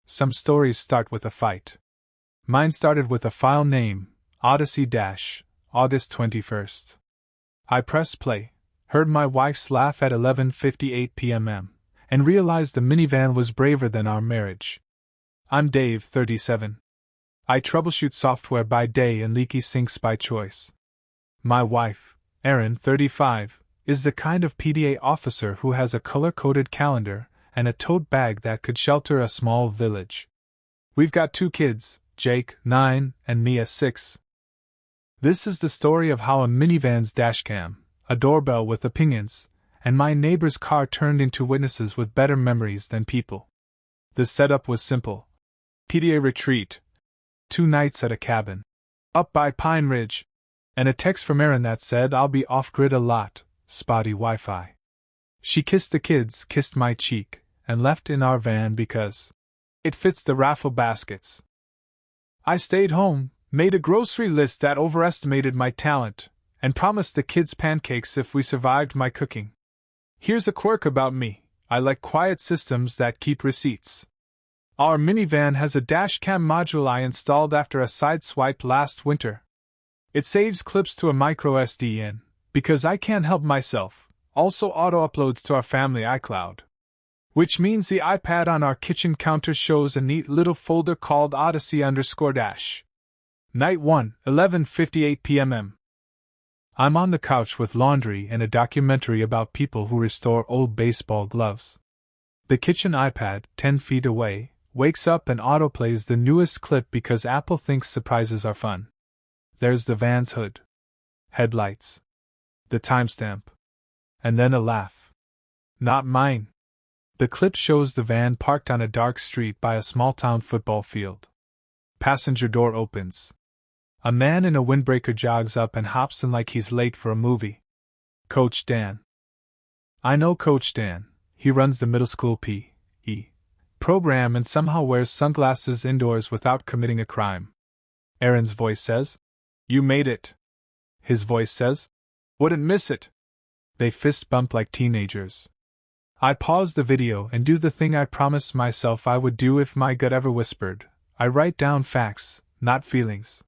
Some stories start with a fight. Mine started with a file name, Odyssey August 21st. I pressed play, heard my wife's laugh at 11:58 p.m., and realized the minivan was braver than our marriage. I'm Dave, 37. I troubleshoot software by day and leaky sinks by choice. My wife, Erin, 35, is the kind of PDA officer who has a color-coded calendar and a tote bag that could shelter a small village. We've got 2 kids, Jake, 9, and Mia, 6. This is the story of how a minivan's dashcam, a doorbell with opinions, and my neighbor's car turned into witnesses with better memories than people. The setup was simple. PDA retreat. 2 nights at a cabin up by Pine Ridge. And a text from Erin that said I'll be off-grid a lot, spotty Wi-Fi. She kissed the kids, kissed my cheek, and left in our van because it fits the raffle baskets. I stayed home, made a grocery list that overestimated my talent, and promised the kids pancakes if we survived my cooking. Here's a quirk about me: I like quiet systems that keep receipts. Our minivan has a dashcam module I installed after a sideswipe last winter. It saves clips to a microSD and, because I can't help myself, also auto-uploads to our family iCloud. Which means the iPad on our kitchen counter shows a neat little folder called Odyssey_. Night 1, 11:58 p.m. I'm on the couch with laundry and a documentary about people who restore old baseball gloves. The kitchen iPad, 10 feet away, wakes up and autoplays the newest clip because Apple thinks surprises are fun. There's the van's hood, headlights, the timestamp, and then a laugh. Not mine. The clip shows the van parked on a dark street by a small-town football field. Passenger door opens. A man in a windbreaker jogs up and hops in like he's late for a movie. Coach Dan. I know Coach Dan. He runs the middle school PE program and somehow wears sunglasses indoors without committing a crime. Erin's voice says, "You made it." His voice says, "Wouldn't miss it." They fist bump like teenagers. I pause the video and do the thing I promised myself I would do if my gut ever whispered. I write down facts, not feelings.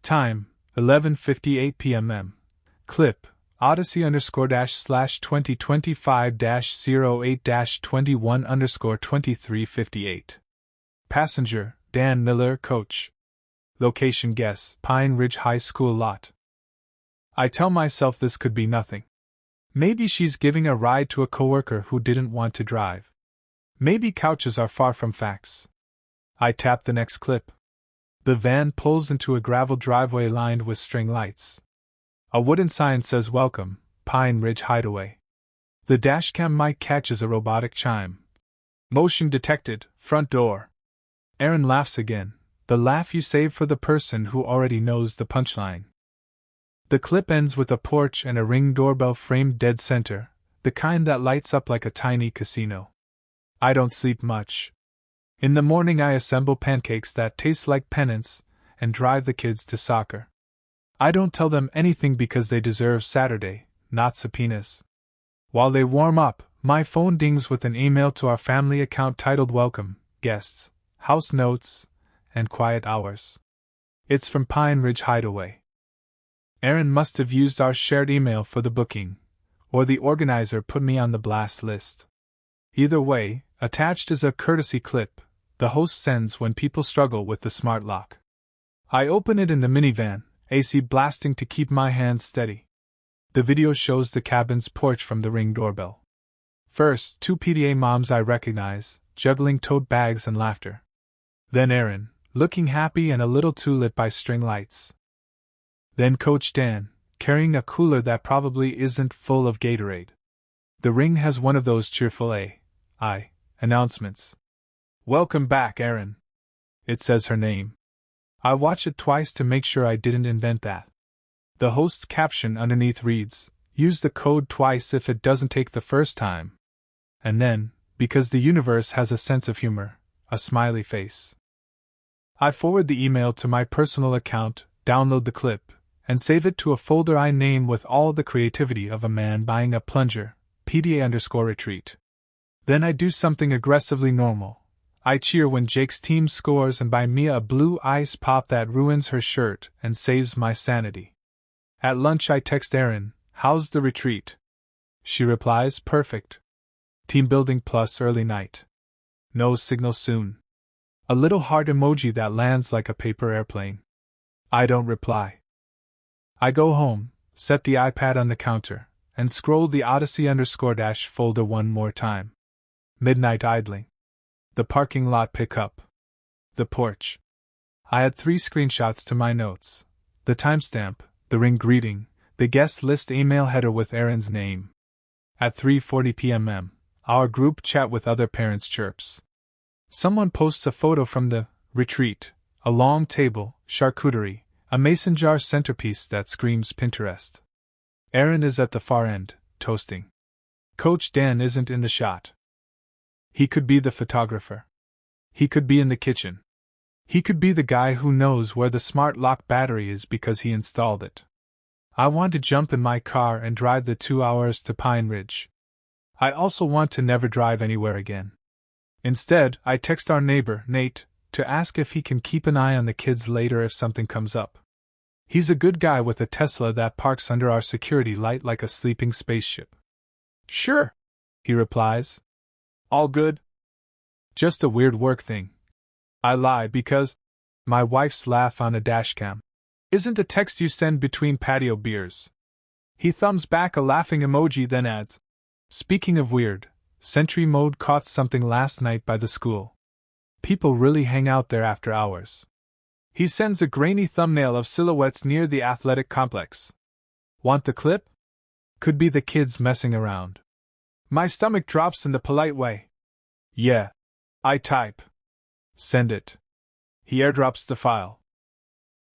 Time, 11:58 p.m. Clip, Odyssey_2025-08-21-2358. Passenger, Dan Miller, Coach. Location guess, Pine Ridge High School lot. I tell myself this could be nothing. Maybe she's giving a ride to a coworker who didn't want to drive. Maybe couches are far from facts. I tap the next clip. The van pulls into a gravel driveway lined with string lights. A wooden sign says "Welcome, Pine Ridge Hideaway." The dashcam mic catches a robotic chime. Motion detected, front door. Erin laughs again, the laugh you save for the person who already knows the punchline. The clip ends with a porch and a Ring doorbell framed dead center, the kind that lights up like a tiny casino. I don't sleep much. In the morning I assemble pancakes that taste like penance and drive the kids to soccer. I don't tell them anything because they deserve Saturday, not subpoenas. While they warm up, my phone dings with an email to our family account titled "Welcome, Guests, House Notes, and Quiet Hours." It's from Pine Ridge Hideaway. Erin must have used our shared email for the booking, or the organizer put me on the blast list. Either way, attached is a courtesy clip the host sends when people struggle with the smart lock. I open it in the minivan, AC blasting to keep my hands steady. The video shows the cabin's porch from the Ring doorbell. First, 2 PDA moms I recognize, juggling tote bags and laughter. Then Erin, looking happy and a little too lit by string lights. Then Coach Dan, carrying a cooler that probably isn't full of Gatorade. The Ring has one of those cheerful AI announcements. "Welcome back, Erin." It says her name. I watch it twice to make sure I didn't invent that. The host's caption underneath reads, "Use the code twice if it doesn't take the first time." And then, because the universe has a sense of humor, a smiley face. I forward the email to my personal account, download the clip, and save it to a folder I name with all the creativity of a man buying a plunger, PDA_retreat. Then I do something aggressively normal. I cheer when Jake's team scores and buy Mia a blue ice pop that ruins her shirt and saves my sanity. At lunch I text Erin, "How's the retreat?" She replies, "Perfect. Team building plus early night. No signal soon." A little heart emoji that lands like a paper airplane. I don't reply. I go home, set the iPad on the counter, and scroll the Odyssey_ folder one more time. Midnight idling. The parking lot pickup. The porch. I add 3 screenshots to my notes. The timestamp, the ring greeting, the guest list email header with Erin's name. At 3:40 p.m., our group chat with other parents chirps. Someone posts a photo from the retreat, a long table, charcuterie, a mason jar centerpiece that screams Pinterest. Erin is at the far end, toasting. Coach Dan isn't in the shot. He could be the photographer. He could be in the kitchen. He could be the guy who knows where the smart lock battery is because he installed it. I want to jump in my car and drive the 2 hours to Pine Ridge. I also want to never drive anywhere again. Instead, I text our neighbor, Nate, to ask if he can keep an eye on the kids later if something comes up. He's a good guy with a Tesla that parks under our security light like a sleeping spaceship. "Sure," he replies. "All good. Just a weird work thing." I lie because my wife's laugh on a dashcam isn't a text you send between patio beers. He thumbs back a laughing emoji, then adds, "Speaking of weird, Sentry Mode caught something last night by the school. People really hang out there after hours." He sends a grainy thumbnail of silhouettes near the athletic complex. Want the clip? Could be the kids messing around. My stomach drops in the polite way. "Yeah." I type. "Send it." He airdrops the file.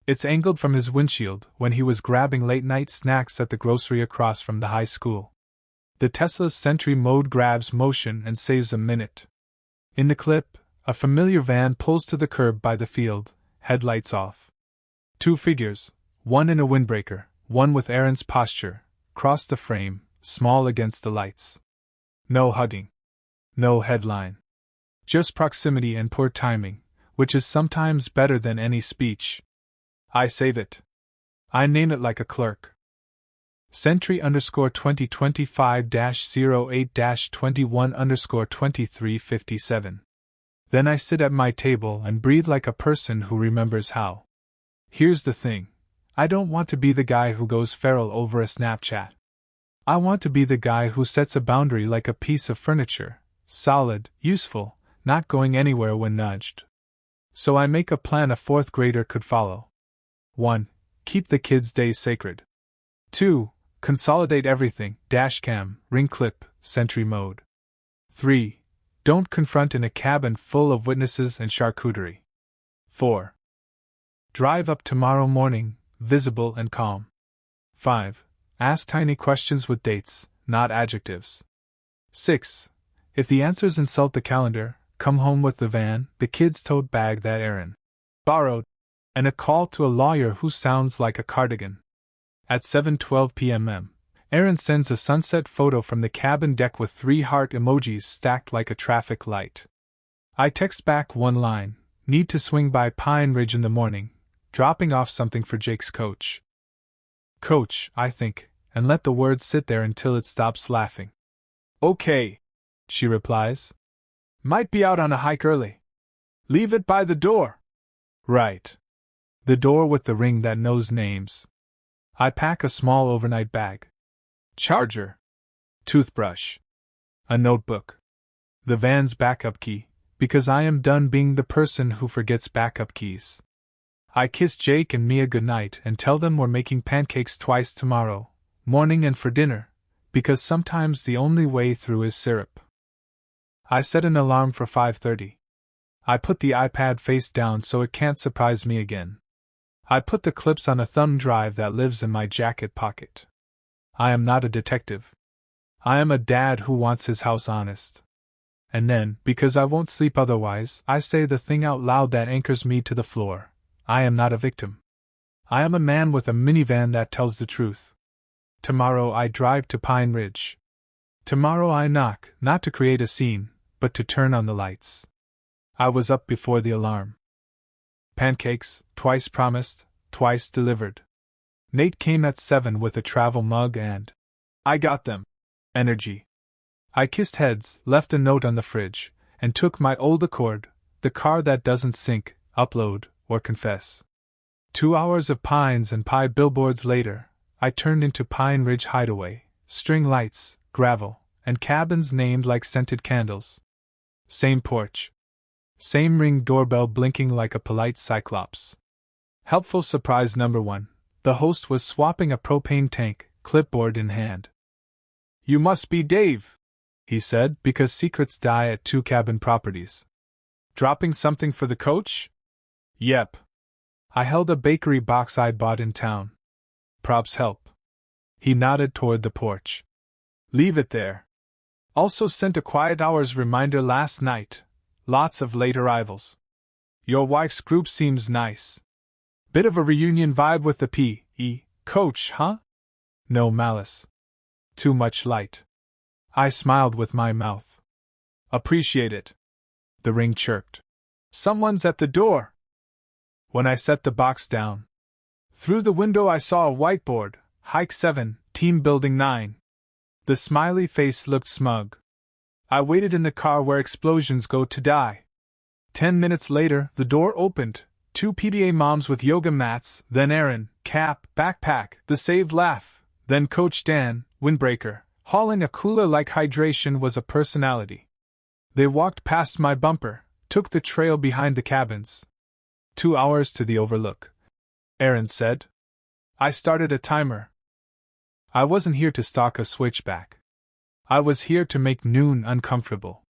It's angled from his windshield when he was grabbing late-night snacks at the grocery across from the high school. The Tesla's Sentry Mode grabs motion and saves a minute. In the clip, a familiar van pulls to the curb by the field, headlights off. 2 figures, one in a windbreaker, one with Erin's posture, cross the frame, small against the lights. No hugging. No headline. Just proximity and poor timing, which is sometimes better than any speech. I save it. I name it like a clerk. Sentry_2025-08-21_2357. Then I sit at my table and breathe like a person who remembers how. Here's the thing. I don't want to be the guy who goes feral over a Snapchat. I want to be the guy who sets a boundary like a piece of furniture, solid, useful, not going anywhere when nudged. So I make a plan a 4th grader could follow. 1. Keep the kids' days sacred. 2. Consolidate everything, dashcam, ring clip, Sentry Mode. 3. Don't confront in a cabin full of witnesses and charcuterie. 4. Drive up tomorrow morning, visible and calm. 5. Ask tiny questions with dates, not adjectives. 6. If the answers insult the calendar, come home with the van, the kids' tote bag that Erin borrowed, and a call to a lawyer who sounds like a cardigan. At 7:12 p.m., Erin sends a sunset photo from the cabin deck with 3 heart emojis stacked like a traffic light. I text back one line, "Need to swing by Pine Ridge in the morning, dropping off something for Jake's coach." "Coach," I think, and let the word sit there until it stops laughing. "Okay," she replies. "Might be out on a hike early. Leave it by the door." "Right. The door with the ring that knows names." I pack a small overnight bag. Charger. Toothbrush. A notebook. The van's backup key, because I am done being the person who forgets backup keys. I kiss Jake and Mia goodnight and tell them we're making pancakes twice tomorrow, morning and for dinner, because sometimes the only way through is syrup. I set an alarm for 5:30. I put the iPad face down so it can't surprise me again. I put the clips on a thumb drive that lives in my jacket pocket. I am not a detective. I am a dad who wants his house honest. And then, because I won't sleep otherwise, I say the thing out loud that anchors me to the floor. I am not a victim. I am a man with a minivan that tells the truth. Tomorrow I drive to Pine Ridge. Tomorrow I knock, not to create a scene, but to turn on the lights. I was up before the alarm. Pancakes, twice promised, twice delivered. Nate came at 7 with a travel mug and I got them. Energy. I kissed heads, left a note on the fridge, and took my old Accord, the car that doesn't sync, upload, or confess. 2 hours of pines and pie billboards later, I turned into Pine Ridge Hideaway, string lights, gravel, and cabins named like scented candles. Same porch. Same Ring doorbell blinking like a polite cyclops. Helpful surprise number 1. The host was swapping a propane tank, clipboard in hand. "You must be Dave," he said, because secrets die at 2 cabin properties. "Dropping something for the coach?" "Yep." I held a bakery box I'd bought in town. "Props help." He nodded toward the porch. "Leave it there." Also sent a quiet hours reminder last night. Lots of late arrivals. "Your wife's group seems nice. Bit of a reunion vibe with the P.E. coach, huh?" No malice. Too much light. I smiled with my mouth. "Appreciate it." The ring chirped. "Someone's at the door." When I set the box down, through the window I saw a whiteboard, Hike 7, Team Building 9. The smiley face looked smug. I waited in the car where explosions go to die. 10 minutes later, the door opened. 2 PDA moms with yoga mats, then Aaron, cap, backpack, the saved laugh, then Coach Dan, windbreaker, hauling a cooler like hydration was a personality. They walked past my bumper, took the trail behind the cabins. 2 hours to the overlook, Aaron said. I started a timer. I wasn't here to stalk a switchback. I was here to make noon uncomfortable.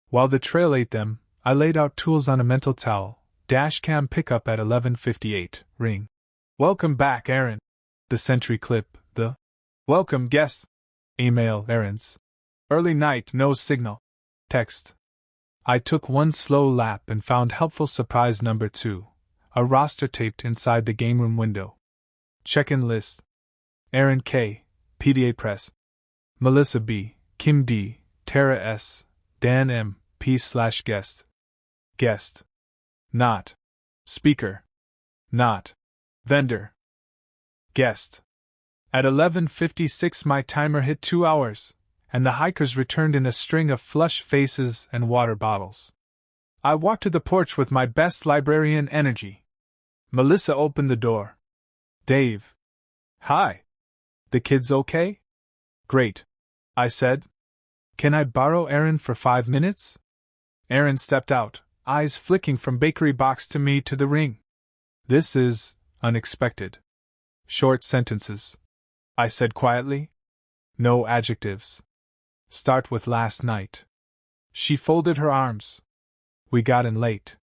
While the trail ate them, I laid out tools on a mental towel. Dashcam pickup at 11:58. Ring. "Welcome back, Aaron." The sentry clip. The "Welcome, guest." Email. Aaron's. "Early night, no signal." Text. I took one slow lap and found helpful surprise number 2. A roster taped inside the game room window. Check-in list. Aaron K. PDA Press. Melissa B. Kim D. Tara S. Dan M. P/guest. Guest. Not. Speaker. Not. Vendor. Guest. At 11:56 my timer hit 2 hours, and the hikers returned in a string of flushed faces and water bottles. I walked to the porch with my best librarian energy. Melissa opened the door. "Dave." "Hi. The kids okay?" "Great," I said. "Can I borrow Aaron for 5 minutes?" Aaron stepped out, eyes flicking from bakery box to me to the ring. "This is unexpected." "Short sentences," I said quietly. "No adjectives. Start with last night." She folded her arms. "We got in late.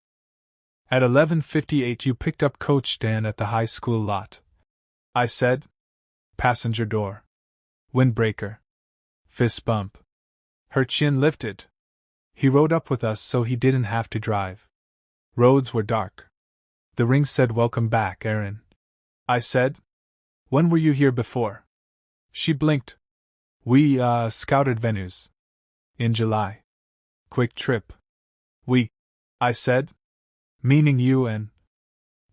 At 11:58 you picked up Coach Dan at the high school lot," I said. Passenger door. Windbreaker. Fist bump. Her chin lifted. "He rode up with us so he didn't have to drive." Roads were dark. The ring said "Welcome back, Aaron." I said. "When were you here before?" She blinked. "We, scouted venues. In July. Quick trip." "We," I said. "Meaning you and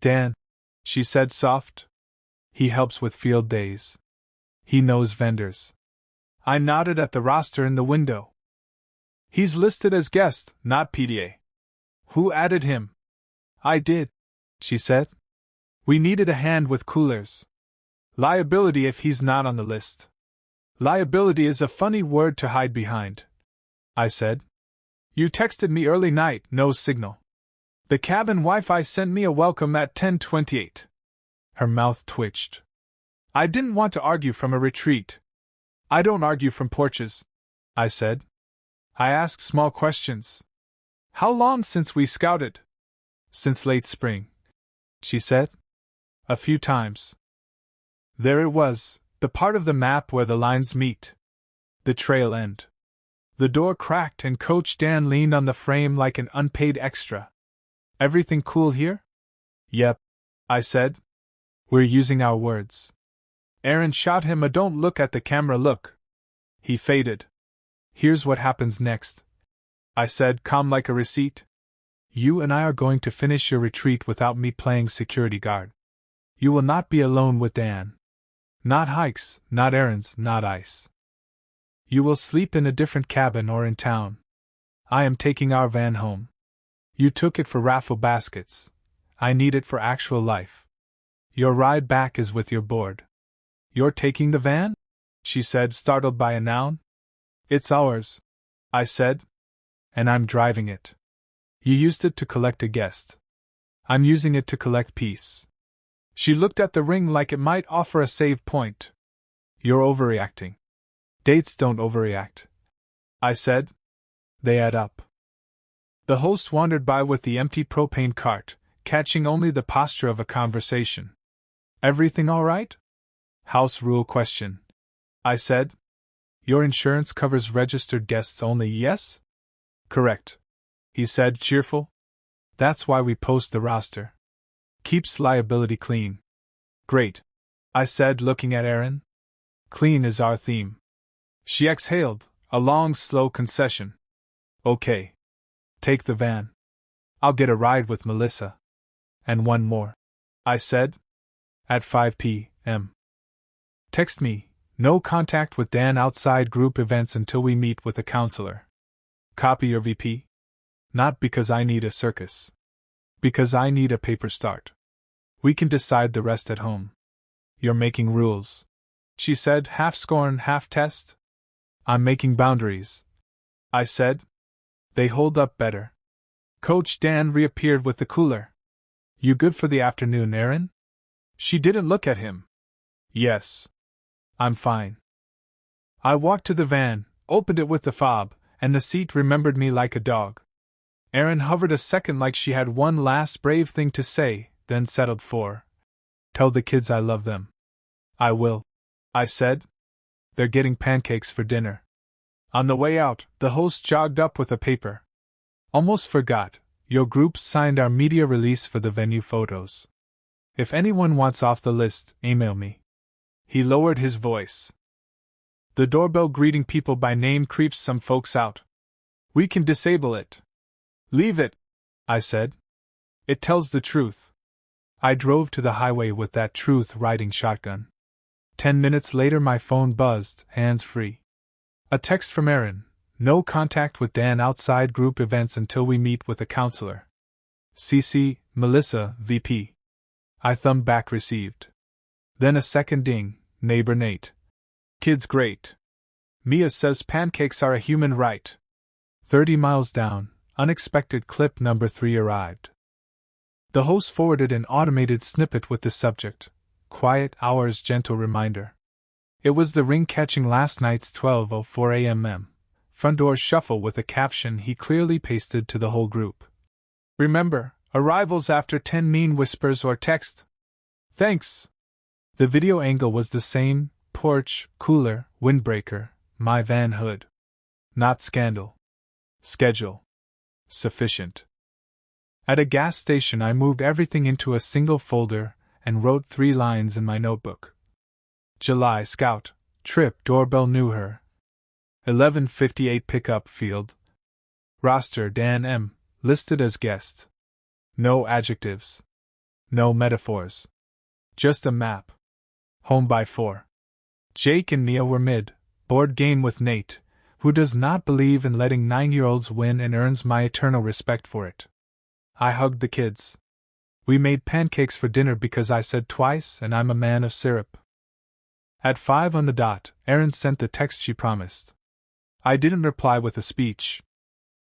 Dan," she said soft. "He helps with field days. He knows vendors." I nodded at the roster in the window. "He's listed as guest, not PDA." "Who added him?" "I did," she said. "We needed a hand with coolers. Liability if he's not on the list." "Liability is a funny word to hide behind," I said. "You texted me early night, no signal. The cabin Wi-Fi sent me a welcome at 10:28. Her mouth twitched. "I didn't want to argue from a retreat." "I don't argue from porches," I said. "I ask small questions." "How long since we scouted?" "Since late spring," she said. "A few times." There it was, the part of the map where the lines meet. The trail end. The door cracked and Coach Dan leaned on the frame like an unpaid extra. "Everything cool here?" "Yep," I said. "We're using our words." Aaron shot him a "don't look at the camera" look. He faded. "Here's what happens next," I said, calm like a receipt. You and I are going to finish your retreat without me playing security guard. You will not be alone with Dan. Not hikes, not errands, not ice. You will sleep in a different cabin or in town. I am taking our van home. You took it for raffle baskets. I need it for actual life. Your ride back is with your board. You're taking the van? She said, startled by a noun. It's ours, I said. And I'm driving it. You used it to collect a guest. I'm using it to collect peace. She looked at the ring like it might offer a save point. You're overreacting. Dates don't overreact, I said. They add up. The host wandered by with the empty propane cart, catching only the posture of a conversation. Everything all right? House rule question, I said. Your insurance covers registered guests only, yes? Correct, he said, cheerful. That's why we post the roster. Keeps liability clean. Great, I said, looking at Erin. Clean is our theme. She exhaled, a long, slow concession. Okay. Take the van. I'll get a ride with Melissa. And one more, I said. At 5 p.m. Text me, no contact with Dan outside group events until we meet with a counselor. Copy your VP? Not because I need a circus. Because I need a paper start. We can decide the rest at home. You're making rules, she said, half scorn, half test. I'm making boundaries, I said. They hold up better. Coach Dan reappeared with the cooler. You good for the afternoon, Erin? She didn't look at him. Yes. I'm fine. I walked to the van, opened it with the fob, and the seat remembered me like a dog. Erin hovered a second like she had one last brave thing to say, then settled for, tell the kids I love them. I will, I said. They're getting pancakes for dinner. On the way out, the host jogged up with a paper. Almost forgot, your group signed our media release for the venue photos. If anyone wants off the list, email me. He lowered his voice. The doorbell greeting people by name creeps some folks out. We can disable it. Leave it, I said. It tells the truth. I drove to the highway with that truth riding shotgun. 10 minutes later my phone buzzed, hands-free. A text from Erin. No contact with Dan outside group events until we meet with a counselor. CC, Melissa, VP. I thumbed back received. Then a second ding, neighbor Nate. Kid's great. Mia says pancakes are a human right. 30 miles down, unexpected clip number 3 arrived. The host forwarded an automated snippet with the subject, quiet hours gentle reminder. It was the ring catching last night's 12:04 a.m. Front door shuffle with a caption he clearly pasted to the whole group. Remember, arrivals after 10 mean whispers or text. Thanks. The video angle was the same, porch, cooler, windbreaker, my van hood. Not scandal. Schedule. Sufficient. At a gas station I moved everything into a single folder and wrote 3 lines in my notebook. July Scout, trip doorbell knew her. 11:58 pickup field. Roster Dan M, listed as guest. No adjectives. No metaphors. Just a map. Home by 4. Jake and Mia were mid, board game with Nate, who does not believe in letting 9-year-olds win and earns my eternal respect for it. I hugged the kids. We made pancakes for dinner because I said twice and I'm a man of syrup. At 5 on the dot, Erin sent the text she promised. I didn't reply with a speech.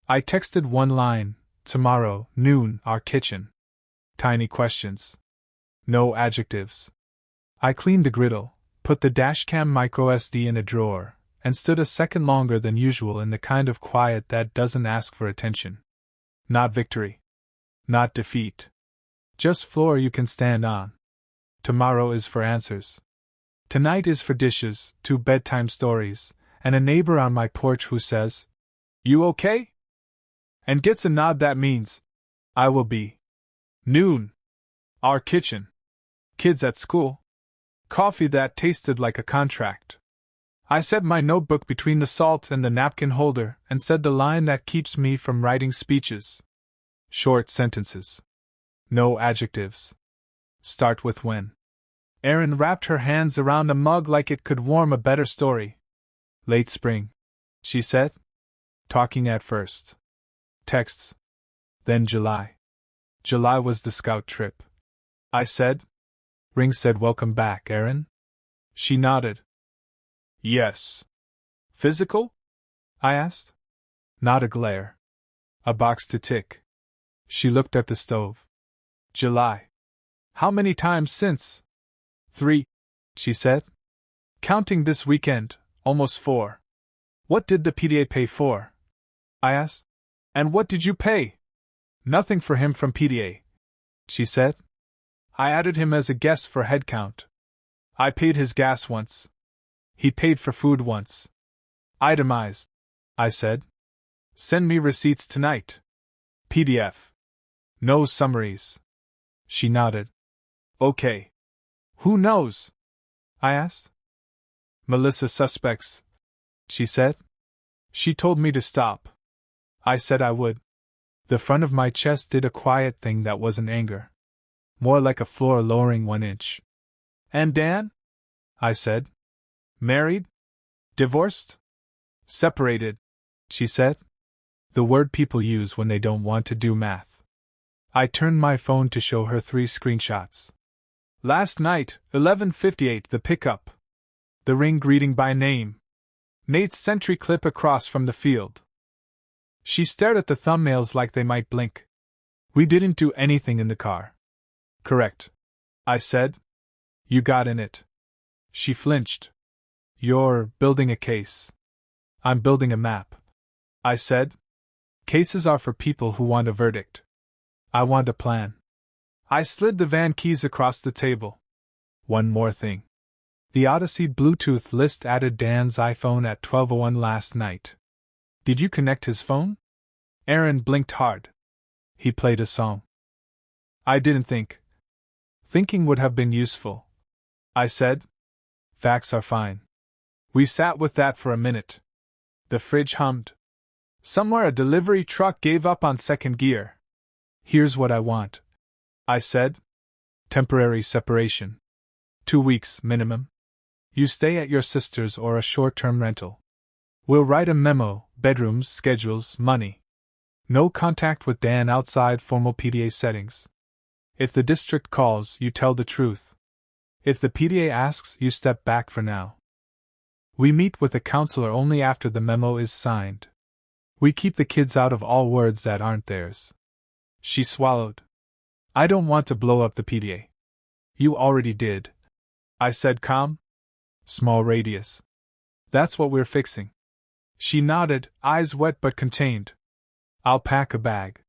I texted one line, tomorrow, noon, our kitchen. Tiny questions. No adjectives. I cleaned the griddle, put the dashcam microSD in a drawer, and stood a second longer than usual in the kind of quiet that doesn't ask for attention. Not victory. Not defeat. Just floor you can stand on. Tomorrow is for answers. Tonight is for dishes, 2 bedtime stories, and a neighbor on my porch who says, "You okay?" and gets a nod that means, I will be. Noon. Our kitchen. Kids at school. Coffee that tasted like a contract. I set my notebook between the salt and the napkin holder and said the line that keeps me from writing speeches. Short sentences. No adjectives. Start with when. Erin wrapped her hands around a mug like it could warm a better story. Late spring, she said. Talking at first. Texts. Then July. July was the scout trip. I said. Ring said welcome back, Erin. She nodded. Yes. Physical? I asked. Not a glare. A box to tick. She looked at the stove. July. How many times since? 3, she said. Counting this weekend, almost 4. What did the PDA pay for? I asked. And what did you pay? Nothing for him from PDA, she said. I added him as a guest for head count. I paid his gas once. He paid for food once. Itemized, I said. Send me receipts tonight. PDF. No summaries. She nodded. Okay. Who knows? I asked. Melissa suspects, she said. She told me to stop. I said I would. The front of my chest did a quiet thing that wasn't anger. More like a floor lowering 1 inch. And Dan? I said. Married? Divorced? Separated, she said. The word people use when they don't want to do math. I turned my phone to show her 3 screenshots. Last night, 11:58, the pickup. The ring greeting by name. Nate's sentry clip across from the field. She stared at the thumbnails like they might blink. We didn't do anything in the car. Correct, I said. You got in it. She flinched. You're building a case. I'm building a map, I said. Cases are for people who want a verdict. I want a plan. I slid the van keys across the table. One more thing. The Odyssey Bluetooth list added Dan's iPhone at 12:01 last night. Did you connect his phone? Erin blinked hard. He played a song. I didn't think. Thinking would have been useful, I said. Facts are fine. We sat with that for a minute. The fridge hummed. Somewhere a delivery truck gave up on second gear. Here's what I want, I said. Temporary separation. 2 weeks, minimum. You stay at your sister's or a short-term rental. We'll write a memo, bedrooms, schedules, money. No contact with Dan outside formal PDA settings. If the district calls, you tell the truth. If the PDA asks, you step back for now. We meet with a counselor only after the memo is signed. We keep the kids out of all words that aren't theirs. She swallowed. I don't want to blow up the PDA. You already did, I said calm. Small radius. That's what we're fixing. She nodded, eyes wet but contained. I'll pack a bag.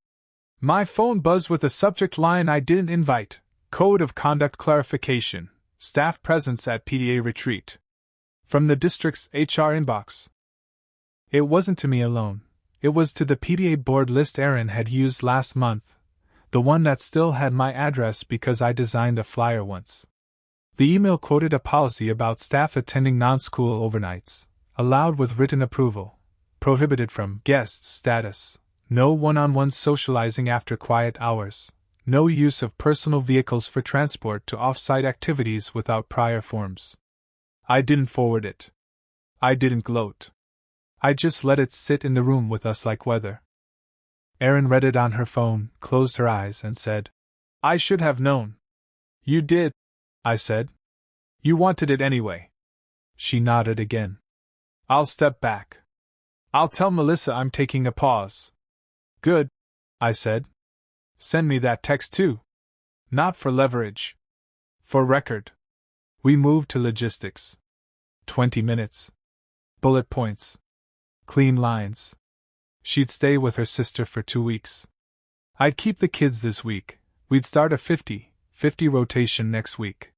My phone buzzed with a subject line I didn't invite. Code of Conduct Clarification. Staff presence at PDA retreat. From the district's HR inbox. It wasn't to me alone. It was to the PDA board list Erin had used last month, the one that still had my address because I designed a flyer once. The email quoted a policy about staff attending non-school overnights, allowed with written approval, prohibited from guest status, no one-on-one socializing after quiet hours, no use of personal vehicles for transport to off-site activities without prior forms. I didn't forward it. I didn't gloat. I just let it sit in the room with us like weather. Erin read it on her phone, closed her eyes, and said, I should have known. You did, I said. You wanted it anyway. She nodded again. I'll step back. I'll tell Melissa I'm taking a pause. Good, I said. Send me that text too. Not for leverage. For record. We moved to logistics. 20 minutes. Bullet points. Clean lines. She'd stay with her sister for 2 weeks. I'd keep the kids this week. We'd start a 50-50 rotation next week.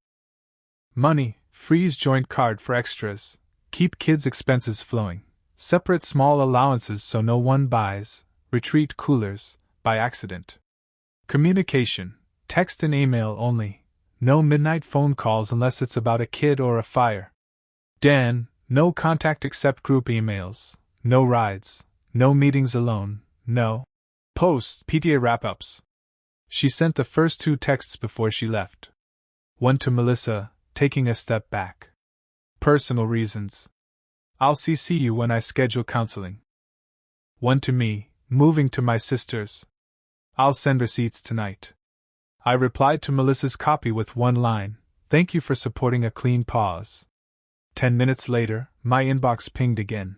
Money, freeze joint card for extras, keep kids' expenses flowing, separate small allowances so no one buys, retreat coolers, by accident. Communication, text and email only, no midnight phone calls unless it's about a kid or a fire. Dan, no contact except group emails, no rides, no meetings alone, no. Post PTA wrap-ups. She sent the first 2 texts before she left. One to Melissa, taking a step back. Personal reasons. I'll CC you when I schedule counseling. One to me, moving to my sister's. I'll send receipts tonight. I replied to Melissa's copy with one line, thank you for supporting a clean pause. 10 minutes later, my inbox pinged again.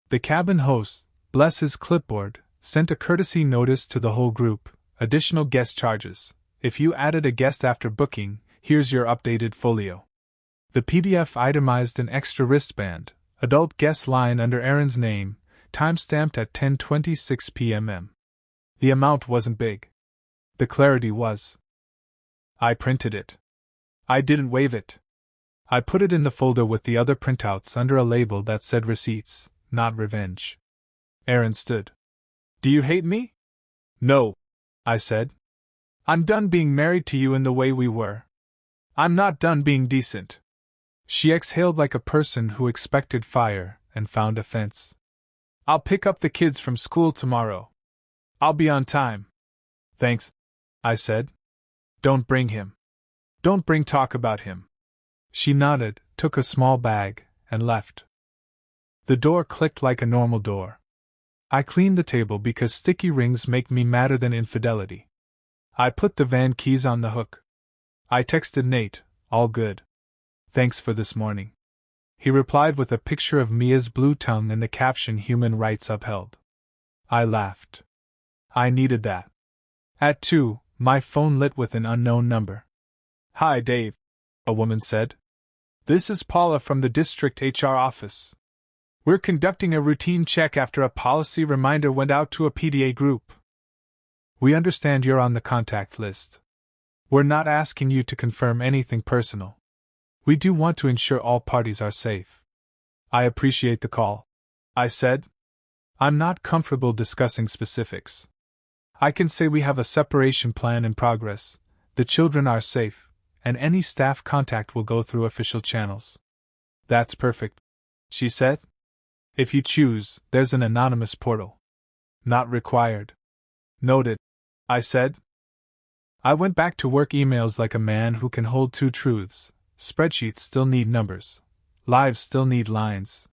The cabin host, bless his clipboard, sent a courtesy notice to the whole group, additional guest charges. If you added a guest after booking, here's your updated folio. The PDF itemized an extra wristband, adult guest line under Aaron's name, time-stamped at 10:26 p.m. The amount wasn't big. The clarity was. I printed it. I didn't waive it. I put it in the folder with the other printouts under a label that said receipts, not revenge. Aaron stood. Do you hate me? No, I said. I'm done being married to you in the way we were. I'm not done being decent. She exhaled like a person who expected fire and found a fence. I'll pick up the kids from school tomorrow. I'll be on time. Thanks, I said. Don't bring him. Don't bring talk about him. She nodded, took a small bag, and left. The door clicked like a normal door. I cleaned the table because sticky rings make me madder than infidelity. I put the van keys on the hook. I texted Nate, all good. Thanks for this morning. He replied with a picture of Mia's blue tongue and the caption Human Rights Upheld. I laughed. I needed that. At 2, my phone lit with an unknown number. Hi, Dave, a woman said. This is Paula from the district HR office. We're conducting a routine check after a policy reminder went out to a PDA group. We understand you're on the contact list. We're not asking you to confirm anything personal. We do want to ensure all parties are safe. I appreciate the call, I said. I'm not comfortable discussing specifics. I can say we have a separation plan in progress, the children are safe, and any staff contact will go through official channels. That's perfect, she said. If you choose, there's an anonymous portal. Not required. Noted, I said. I went back to work emails like a man who can hold 2 truths. Spreadsheets still need numbers. Lives still need lines.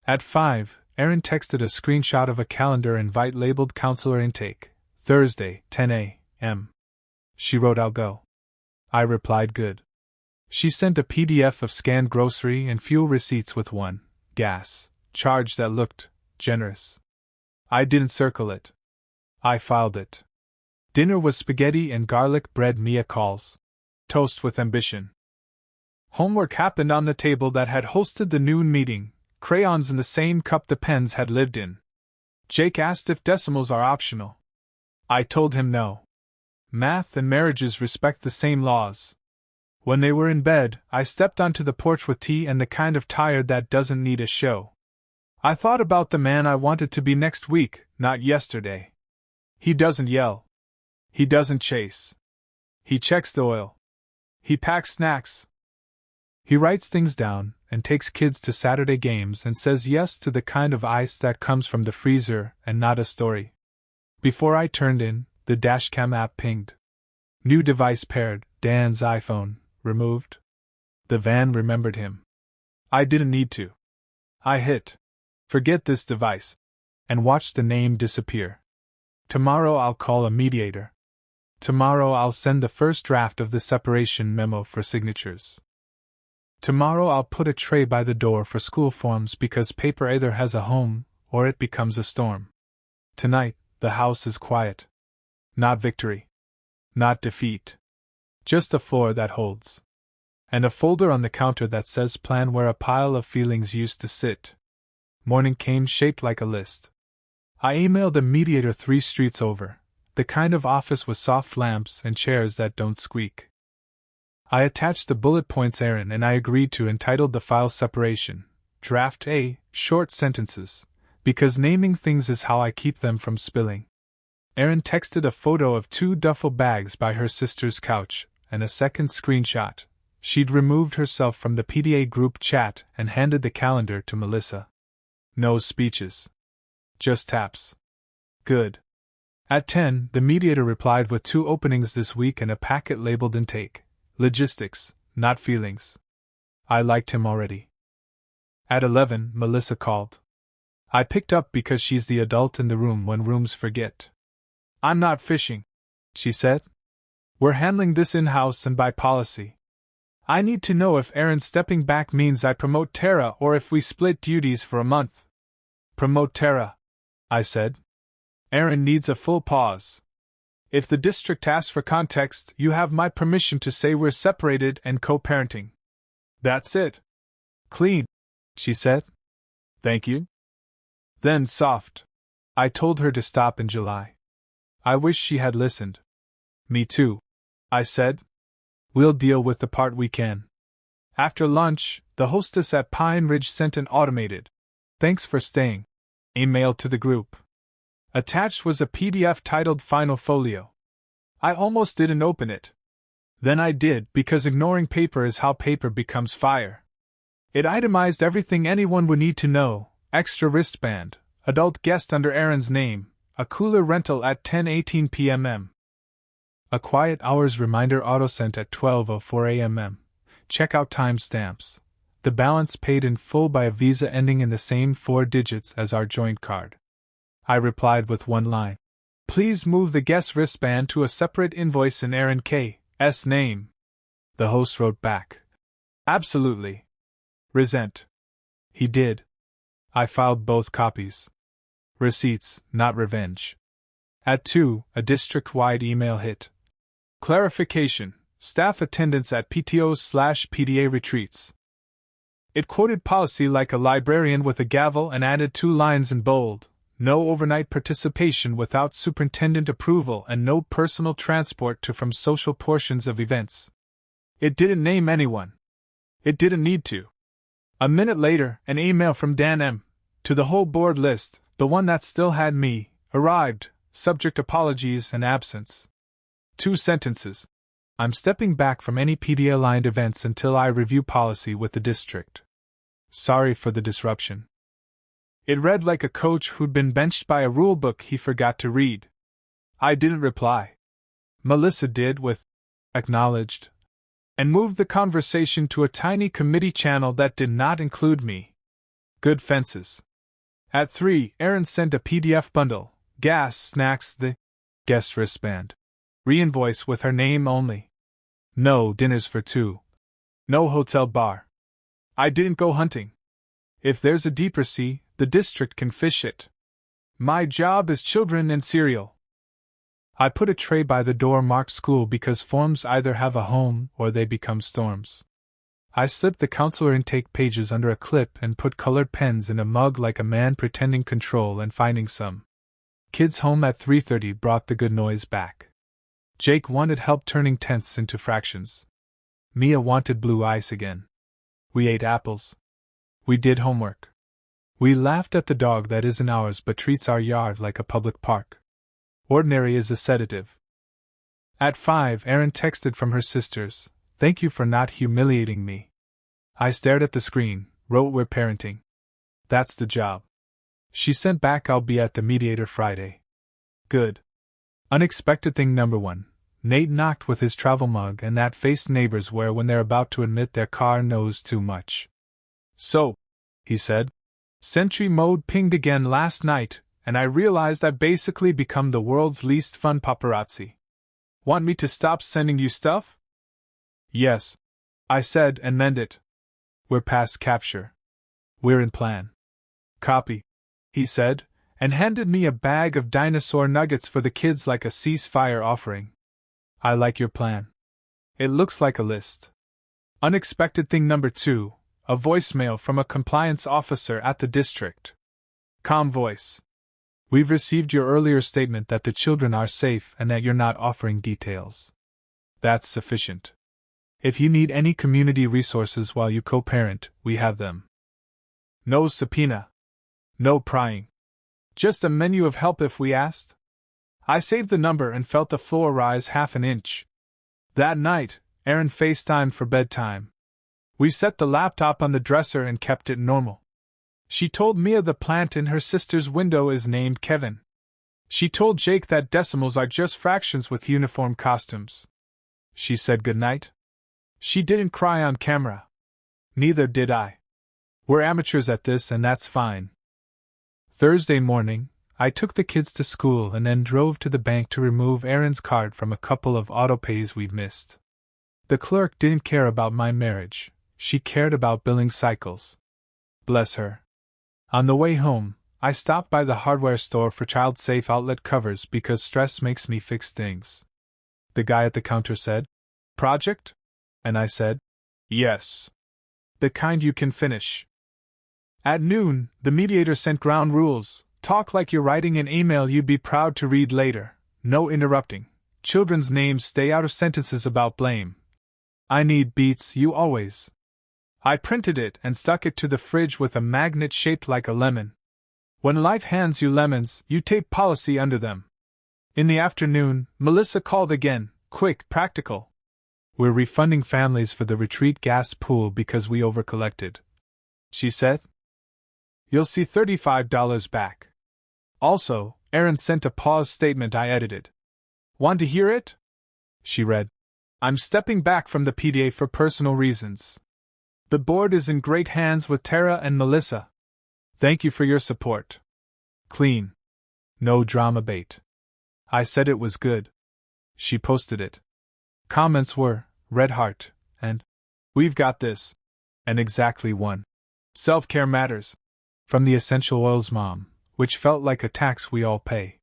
At 5, Aaron texted a screenshot of a calendar invite labeled Counselor Intake, Thursday, 10 a.m. She wrote I'll go. I replied good. She sent a PDF of scanned grocery and fuel receipts with one gas charge that looked generous. I didn't circle it. I filed it. Dinner was spaghetti and garlic bread Mia calls toast with ambition. Homework happened on the table that had hosted the noon meeting, crayons in the same cup the pens had lived in. Jake asked if decimals are optional. I told him no. Math and marriages respect the same laws. When they were in bed, I stepped onto the porch with tea and the kind of tired that doesn't need a show. I thought about the man I wanted to be next week, not yesterday. He doesn't yell. He doesn't chase. He checks the oil. He packs snacks. He writes things down and takes kids to Saturday games and says yes to the kind of ice that comes from the freezer and not a story. Before I turned in, the dashcam app pinged. New device paired, Dan's iPhone, removed. The van remembered him. I didn't need to. I hit forget this device and watched the name disappear. Tomorrow I'll call a mediator. Tomorrow I'll send the first draft of the separation memo for signatures. Tomorrow I'll put a tray by the door for school forms because paper either has a home or it becomes a storm. Tonight, the house is quiet. Not victory. Not defeat. Just a floor that holds. And a folder on the counter that says plan where a pile of feelings used to sit. Morning came shaped like a list. I emailed a mediator 3 streets over, the kind of office with soft lamps and chairs that don't squeak. I attached the bullet points Aaron and I agreed to entitled the file separation, Draft A, short sentences, because naming things is how I keep them from spilling. Aaron texted a photo of 2 duffel bags by her sister's couch, and a second screenshot. She'd removed herself from the PDA group chat and handed the calendar to Melissa. No speeches. Just taps. Good. At 10, the mediator replied with 2 openings this week and a packet labeled intake. Logistics, not feelings. I liked him already. At 11, Melissa called. I picked up because she's the adult in the room when rooms forget. I'm not fishing, she said. We're handling this in-house and by policy. I need to know if Aaron stepping back means I promote Tara or if we split duties for a month. Promote Tara, I said. Aaron needs a full pause. If the district asks for context, you have my permission to say we're separated and co-parenting. That's it. Clean, she said. Thank you. Then soft. I told her to stop in July. I wish she had listened. Me too, I said. We'll deal with the part we can. After lunch, the hostess at Pine Ridge sent an automated "Thanks for staying" email to the group. Attached was a PDF titled Final Folio. I almost didn't open it. Then I did because ignoring paper is how paper becomes fire. It itemized everything anyone would need to know: extra wristband, adult guest under Aaron's name, a cooler rental at 10:18 p.m. A quiet hours reminder auto-sent at 12:04 a.m. Checkout timestamps. The balance paid in full by a Visa ending in the same 4 digits as our joint card. I replied with one line. Please move the guest wristband to a separate invoice in Aaron K.'s name. The host wrote back. Absolutely. Resent. He did. I filed both copies. Receipts, not revenge. At 2, a district-wide email hit. Clarification: staff attendance at PTOs/PDA retreats. It quoted policy like a librarian with a gavel and added 2 lines in bold: no overnight participation without superintendent approval and no personal transport to from social portions of events. It didn't name anyone. It didn't need to. A minute later, an email from Dan M. to the whole board list, the one that still had me, arrived, subject apologies and absence. 2 sentences. I'm stepping back from any PDA-aligned events until I review policy with the district. Sorry for the disruption. It read like a coach who'd been benched by a rulebook he forgot to read. I didn't reply. Melissa did with "acknowledged" and moved the conversation to a tiny committee channel that did not include me. Good fences. At 3, Aaron sent a PDF bundle: gas, snacks, the guest wristband. Re-invoice with her name only. No dinners for 2. No hotel bar. I didn't go hunting. If there's a deeper sea, the district can fish it. My job is children and cereal. I put a tray by the door marked school because forms either have a home or they become storms. I slipped the counselor intake pages under a clip and put colored pens in a mug like a man pretending control and finding some. Kids home at 3:30 brought the good noise back. Jake wanted help turning tenths into fractions. Mia wanted blue ice again. We ate apples. We did homework. We laughed at the dog that isn't ours but treats our yard like a public park. Ordinary is a sedative. At 5, Aaron texted from her sisters, "Thank you for not humiliating me." I stared at the screen, wrote, "We're parenting. That's the job." She sent back, "I'll be at the mediator Friday." Good. Unexpected thing number 1. Nate knocked with his travel mug and that face neighbors wear when they're about to admit their car knows too much. "So," he said, "Sentry mode pinged again last night, and I realized I've basically become the world's least fun paparazzi. Want me to stop sending you stuff?" "Yes," I said, and meant it. "We're past capture. We're in plan." "Copy," he said, and handed me a bag of dinosaur nuggets for the kids like a ceasefire offering. "I like your plan. It looks like a list." Unexpected thing number 2, a voicemail from a compliance officer at the district. Calm voice. "We've received your earlier statement that the children are safe and that you're not offering details. That's sufficient. If you need any community resources while you co-parent, we have them. No subpoena. No prying. Just a menu of help if we asked." I saved the number and felt the floor rise half an inch. That night, Aaron FaceTimed for bedtime. We set the laptop on the dresser and kept it normal. She told Mia the plant in her sister's window is named Kevin. She told Jake that decimals are just fractions with uniform costumes. She said goodnight. She didn't cry on camera. Neither did I. We're amateurs at this, and that's fine. Thursday morning, I took the kids to school and then drove to the bank to remove Erin's card from a couple of autopays we'd missed. The clerk didn't care about my marriage. She cared about billing cycles. Bless her. On the way home, I stopped by the hardware store for child-safe outlet covers because stress makes me fix things. The guy at the counter said, "Project?" And I said, "Yes. The kind you can finish." At noon, the mediator sent ground rules. Talk like you're writing an email you'd be proud to read later. No interrupting. Children's names stay out of sentences about blame. I need beats you always. I printed it and stuck it to the fridge with a magnet shaped like a lemon. When life hands you lemons, you tape policy under them. In the afternoon, Melissa called again, quick, practical. We're refunding families for the retreat gas pool because we overcollected. She said. You'll see $35 back. Also, Erin sent a pause statement I edited. Want to hear it? She read. I'm stepping back from the PDA for personal reasons. The board is in great hands with Tara and Melissa. Thank you for your support. Clean. No drama bait. I said it was good. She posted it. Comments were, red heart, and we've got this. And exactly one. Self-care matters. From the Essential Oils mom, which felt like a tax we all pay.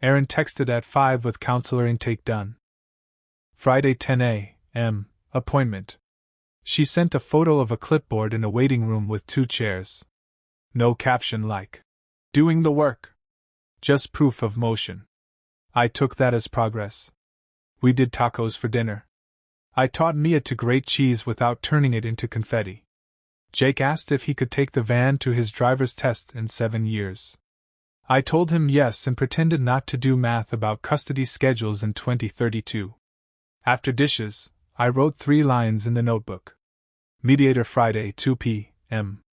Erin texted at 5 with counselor intake done. Friday 10 a.m. appointment. She sent a photo of a clipboard in a waiting room with 2 chairs. No caption like, doing the work. Just proof of motion. I took that as progress. We did tacos for dinner. I taught Mia to grate cheese without turning it into confetti. Jake asked if he could take the van to his driver's test in 7 years. I told him yes and pretended not to do math about custody schedules in 2032. After dishes, I wrote 3 lines in the notebook. Mediator Friday 2 p.m.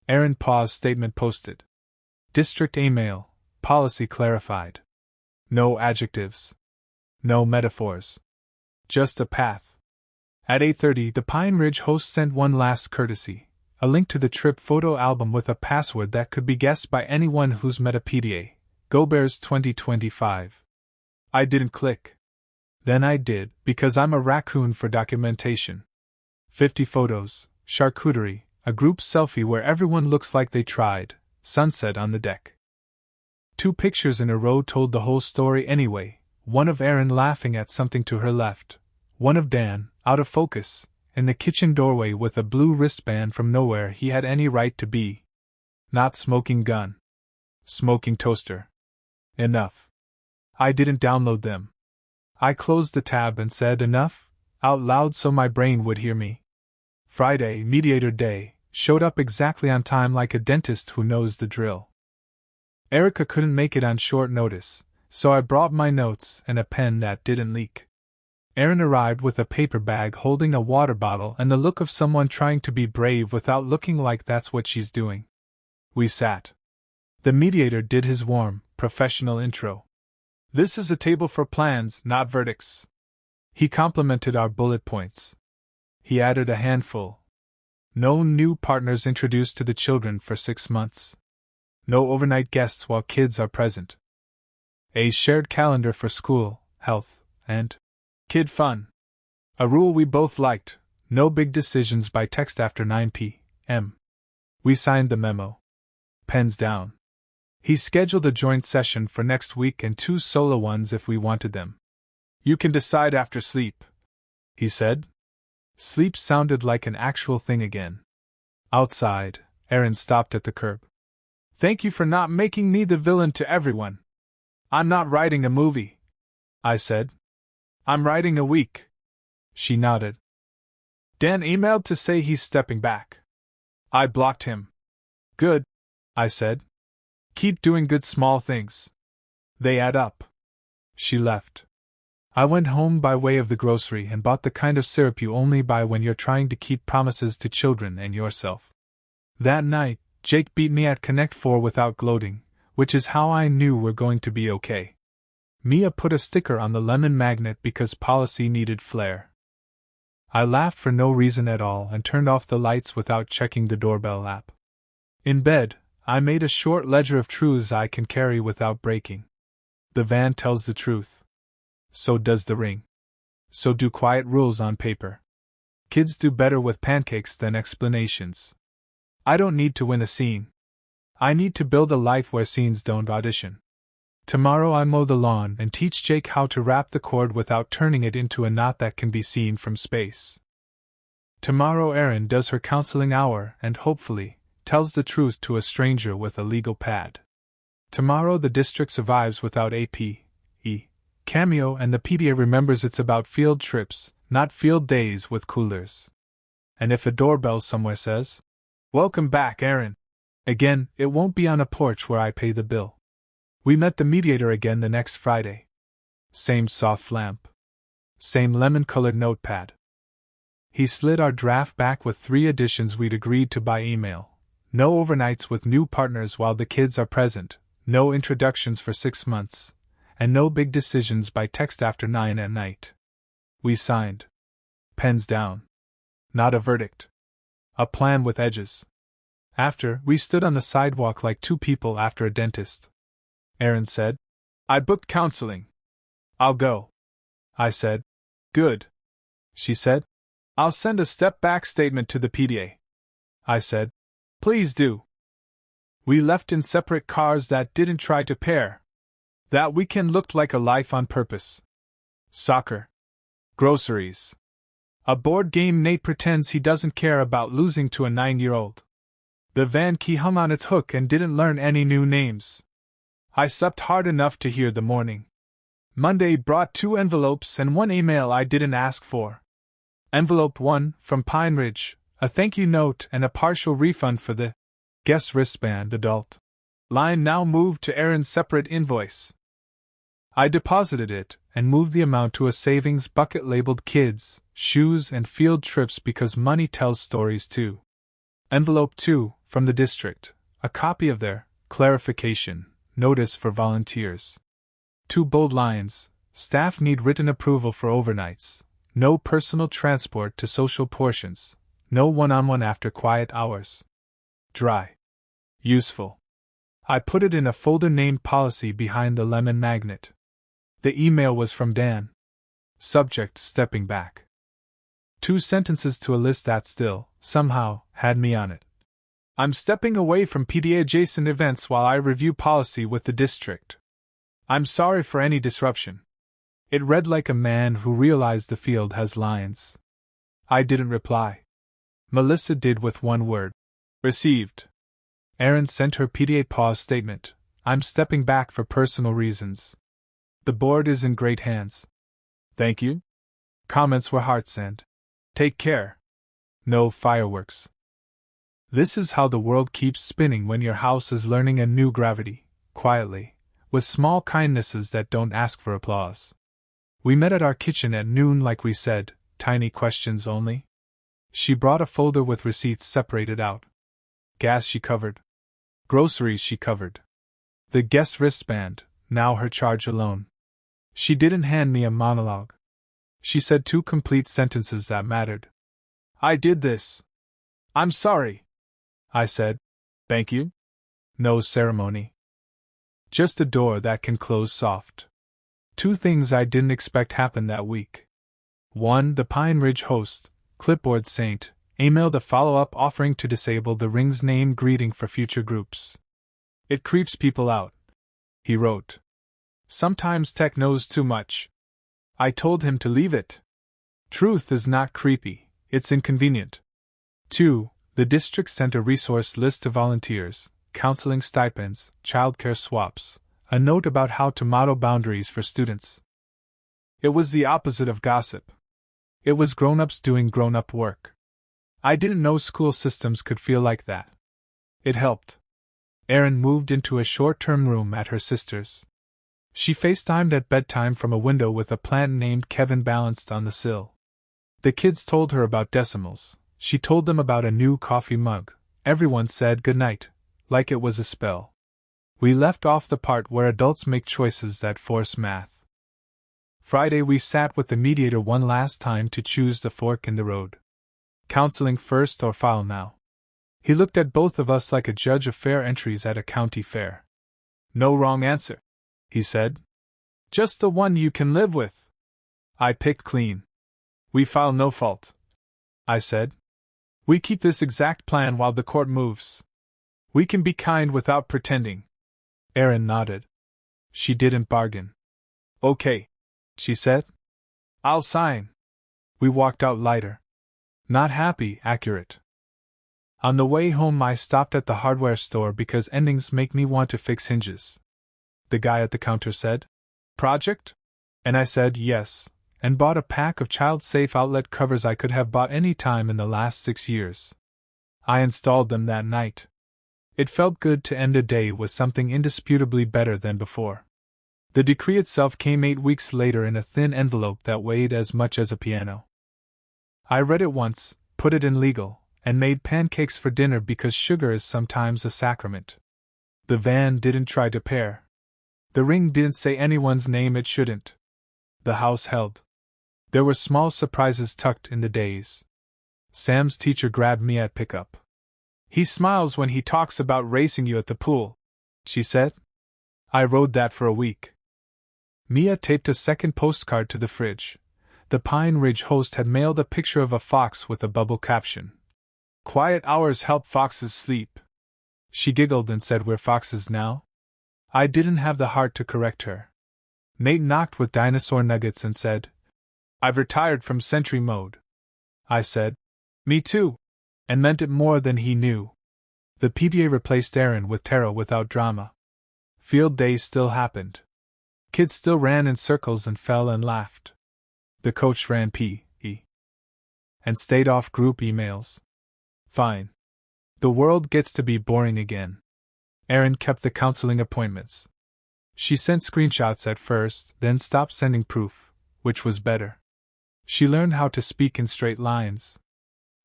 Erin pause statement posted. District email, policy clarified. No adjectives. No metaphors. Just a path. At 8:30, the Pine Ridge host sent one last courtesy, a link to the trip photo album with a password that could be guessed by anyone who's met a PDA. Go Bears 2025. I didn't click. Then I did, because I'm a raccoon for documentation. 50 photos, charcuterie, a group selfie where everyone looks like they tried, sunset on the deck. 2 pictures in a row told the whole story anyway, one of Erin laughing at something to her left, one of Dan, out of focus, in the kitchen doorway with a blue wristband from nowhere he had any right to be. Not smoking gun. Smoking toaster. Enough. I didn't download them. I closed the tab and said enough, out loud so my brain would hear me. Friday, mediator day, showed up exactly on time like a dentist who knows the drill. Erica couldn't make it on short notice, so I brought my notes and a pen that didn't leak. Erin arrived with a paper bag holding a water bottle and the look of someone trying to be brave without looking like that's what she's doing. We sat. The mediator did his warm, professional intro. This is a table for plans, not verdicts. He complimented our bullet points. He added a handful. No new partners introduced to the children for 6 months. No overnight guests while kids are present. A shared calendar for school, health, and kid fun. A rule we both liked, no big decisions by text after 9 p.m. We signed the memo. Pens down. He scheduled a joint session for next week and 2 solo ones if we wanted them. You can decide after sleep, he said. Sleep sounded like an actual thing again. Outside, Erin stopped at the curb. Thank you for not making me the villain to everyone. I'm not writing a movie, I said. I'm writing a week. She nodded. Dan emailed to say he's stepping back. I blocked him. Good, I said. Keep doing good small things. They add up. She left. I went home by way of the grocery and bought the kind of syrup you only buy when you're trying to keep promises to children and yourself. That night, Jake beat me at Connect 4 without gloating, which is how I knew we're going to be okay. Mia put a sticker on the lemon magnet because policy needed flair. I laughed for no reason at all and turned off the lights without checking the doorbell app. In bed, I made a short ledger of truths I can carry without breaking. The van tells the truth. So does the ring. So do quiet rules on paper. Kids do better with pancakes than explanations. I don't need to win a scene. I need to build a life where scenes don't audition. Tomorrow I mow the lawn and teach Jake how to wrap the cord without turning it into a knot that can be seen from space. Tomorrow Erin does her counseling hour and, hopefully, tells the truth to a stranger with a legal pad. Tomorrow the district survives without A.P.E. Cameo and the PTA remembers it's about field trips, not field days with coolers. And if a doorbell somewhere says, "Welcome back, Erin," again, it won't be on a porch where I pay the bill. We met the mediator again the next Friday. Same soft lamp. Same lemon-colored notepad. He slid our draft back with 3 additions we'd agreed to by email. No overnights with new partners while the kids are present, no introductions for 6 months, and no big decisions by text after 9 at night. We signed. Pens down. Not a verdict. A plan with edges. After, we stood on the sidewalk like 2 people after a dentist. Erin said, "I booked counseling. I'll go." I said, "Good." She said, "I'll send a step-back statement to the PTA." I said, "Please do." We left in separate cars that didn't try to pair. That weekend looked like a life on purpose. Soccer. Groceries. A board game Nate pretends he doesn't care about losing to a 9-year-old. The van key hung on its hook and didn't learn any new names. I slept hard enough to hear the morning. Monday brought 2 envelopes and 1 email I didn't ask for. Envelope 1, from Pine Ridge, a thank you note and a partial refund for the Guess wristband adult. Line now moved to Erin's separate invoice. I deposited it and moved the amount to a savings bucket labeled kids, shoes and field trips because money tells stories too. Envelope 2, from the district, a copy of their clarification notice for volunteers. 2 bold lines: staff need written approval for overnights, no personal transport to social portions, no one-on-one after quiet hours. Dry. Useful. I put it in a folder named Policy behind the lemon magnet. The email was from Dan. Subject: stepping back. 2 sentences to a list that still, somehow, had me on it. I'm stepping away from PTA-adjacent events while I review policy with the district. I'm sorry for any disruption. It read like a man who realized the field has lines. I didn't reply. Melissa did with 1 word. Received. Erin sent her PTA pause statement. I'm stepping back for personal reasons. The board is in great hands. Thank you. Comments were hearts and take care. No fireworks. This is how the world keeps spinning when your house is learning a new gravity, quietly, with small kindnesses that don't ask for applause. We met at our kitchen at noon like we said, tiny questions only. She brought a folder with receipts separated out. Gas she covered. Groceries she covered. The guest wristband, now her charge alone. She didn't hand me a monologue. She said 2 complete sentences that mattered. I did this. I'm sorry. I said, thank you. No ceremony. Just a door that can close soft. 2 things I didn't expect happened that week. 1. The Pine Ridge host, Clipboard Saint, emailed a follow-up offering to disable the ring's name greeting for future groups. It creeps people out. He wrote. Sometimes tech knows too much. I told him to leave it. Truth is not creepy, it's inconvenient. 2. The district sent a resource list to volunteers, counseling stipends, childcare swaps, a note about how to model boundaries for students. It was the opposite of gossip. It was grown-ups doing grown-up work. I didn't know school systems could feel like that. It helped. Erin moved into a short-term room at her sister's. She FaceTimed at bedtime from a window with a plant named Kevin balanced on the sill. The kids told her about decimals. She told them about a new coffee mug. Everyone said goodnight, like it was a spell. We left off the part where adults make choices that force math. Friday we sat with the mediator one last time to choose the fork in the road. Counseling first or file now? He looked at both of us like a judge of fair entries at a county fair. No wrong answer, he said. Just the one you can live with. I picked clean. We file no fault, I said. We keep this exact plan while the court moves. We can be kind without pretending. Erin nodded. She didn't bargain. Okay, she said. I'll sign. We walked out lighter. Not happy, accurate. On the way home I stopped at the hardware store because endings make me want to fix hinges. The guy at the counter said, "Project?" And I said yes, and bought a pack of child-safe outlet covers I could have bought any time in the last 6 years. I installed them that night. It felt good to end a day with something indisputably better than before. The decree itself came 8 weeks later in a thin envelope that weighed as much as a piano. I read it once, put it in legal, and made pancakes for dinner because sugar is sometimes a sacrament. The van didn't try to pair. The ring didn't say anyone's name it shouldn't. The house held. There were small surprises tucked in the days. Sam's teacher grabbed me at pickup. "He smiles when he talks about racing you at the pool," she said. I rode that for a week. Mia taped a second postcard to the fridge. The Pine Ridge host had mailed a picture of a fox with a bubble caption. "Quiet hours help foxes sleep." She giggled and said, "We're foxes now?" I didn't have the heart to correct her. Nate knocked with dinosaur nuggets and said, "I've retired from sentry mode." I said, "Me too," and meant it more than he knew. The PTA replaced Erin with Tara without drama. Field days still happened. Kids still ran in circles and fell and laughed. The coach ran PE and stayed off group emails. Fine. The world gets to be boring again. Erin kept the counseling appointments. She sent screenshots at first, then stopped sending proof, which was better. She learned how to speak in straight lines.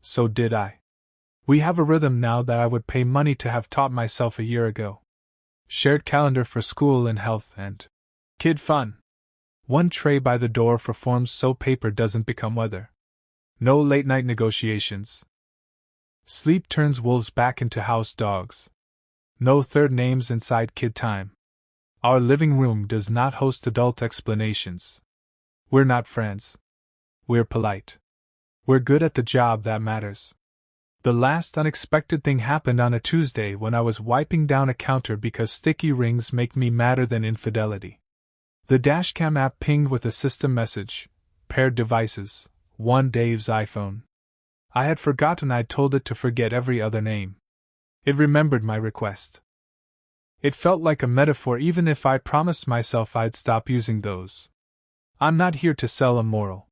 So did I. We have a rhythm now that I would pay money to have taught myself a year ago. Shared calendar for school and health and kid fun. One tray by the door for forms so paper doesn't become weather. No late-night negotiations. Sleep turns wolves back into house dogs. No third names inside kid time. Our living room does not host adult explanations. We're not friends. We're polite. We're good at the job that matters. The last unexpected thing happened on a Tuesday when I was wiping down a counter because sticky rings make me madder than infidelity. The dashcam app pinged with a system message, "Paired devices, one Dave's iPhone." I had forgotten I'd told it to forget every other name. It remembered my request. It felt like a metaphor even if I promised myself I'd stop using those. I'm not here to sell a moral.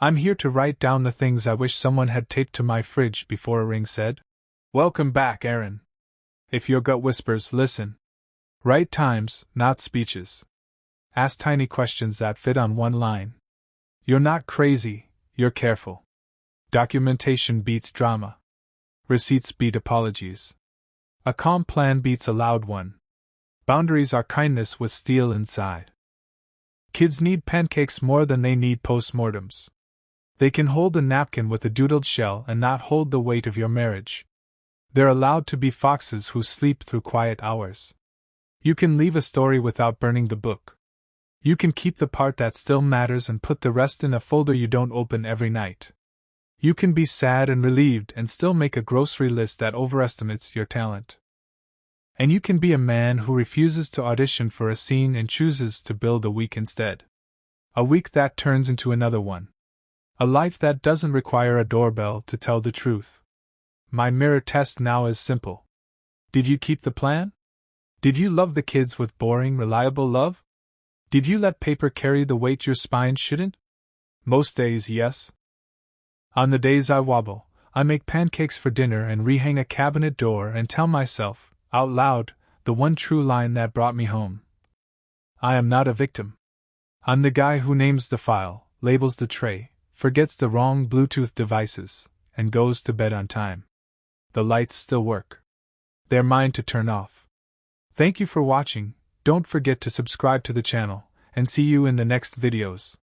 I'm here to write down the things I wish someone had taped to my fridge before a ring said, "Welcome back, Erin. If your gut whispers, listen." Write times, not speeches. Ask tiny questions that fit on one line. You're not crazy, you're careful. Documentation beats drama. Receipts beat apologies. A calm plan beats a loud one. Boundaries are kindness with steel inside. Kids need pancakes more than they need postmortems. They can hold a napkin with a doodled shell and not hold the weight of your marriage. They're allowed to be foxes who sleep through quiet hours. You can leave a story without burning the book. You can keep the part that still matters and put the rest in a folder you don't open every night. You can be sad and relieved and still make a grocery list that overestimates your talent. And you can be a man who refuses to audition for a scene and chooses to build a week instead. A week that turns into another one. A life that doesn't require a doorbell to tell the truth. My mirror test now is simple. Did you keep the plan? Did you love the kids with boring, reliable love? Did you let paper carry the weight your spine shouldn't? Most days, yes. On the days I wobble, I make pancakes for dinner and rehang a cabinet door and tell myself, out loud, the one true line that brought me home. I am not a victim. I'm the guy who names the file, labels the tray, forgets the wrong Bluetooth devices, and goes to bed on time. The lights still work. They're mine to turn off. Thank you for watching. Don't forget to subscribe to the channel, and see you in the next videos.